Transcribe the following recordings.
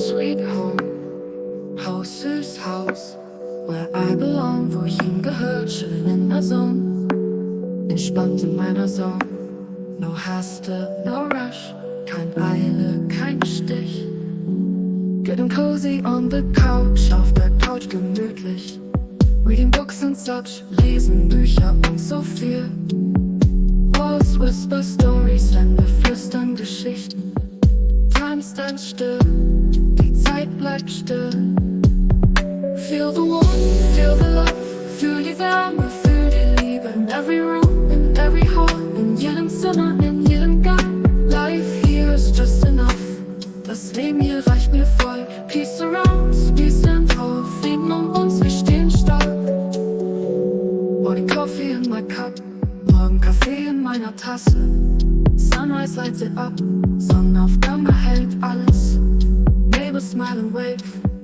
sweet home, house is house, where I belong, wo ich hingehört, chillen in der Zone, entspannt in meiner Zone. No haste, no rush, kein Eile, kein Stich. Getting cozy on the couch, auf der Couch gemütlich. Reading books and such, lesen Bücher und so viel. Walls whisper stories, Wände flüstern Geschichten. Time stands still, die Zeit bleibt still. Feel the warmth, feel the love, fühl die Wärme, fühl die Liebe. In every room, in every hall, in jedem Zimmer, in jedem Gang. Life here is just enough, das Leben hier reicht mir voll. Peace surrounds, peace and hope, Frieden um uns, wir stehen stark. Morning coffee in my cup, morgen Kaffee in meiner Tasse. Sunrise lights it up, Sonnenaufgang erhellt alles. Neighbors smile and wave,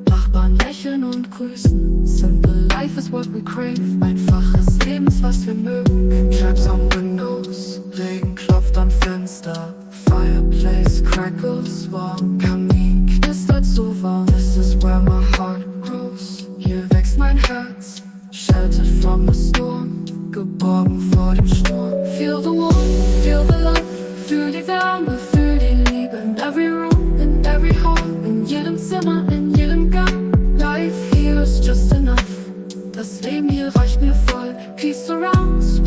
Nachbarn lächeln und grüßen. Simple life is what we crave, einfaches Leben ist was wir mögen. Traps on windows, Regen klopft am Fenster. Fireplace crackles warm, Kamin knistert so warm. This is where my heart grows, hier wächst mein Herz. Sheltered from the storm, geborgen vor dem Sturm. Feel the warmth, feel the love, fühl die Wärme, fühl die Liebe. In every room, in every hall, in jedem Zimmer, in jedem Gang. Life here is just enough, das Leben hier reicht mir voll. Peace surrounds,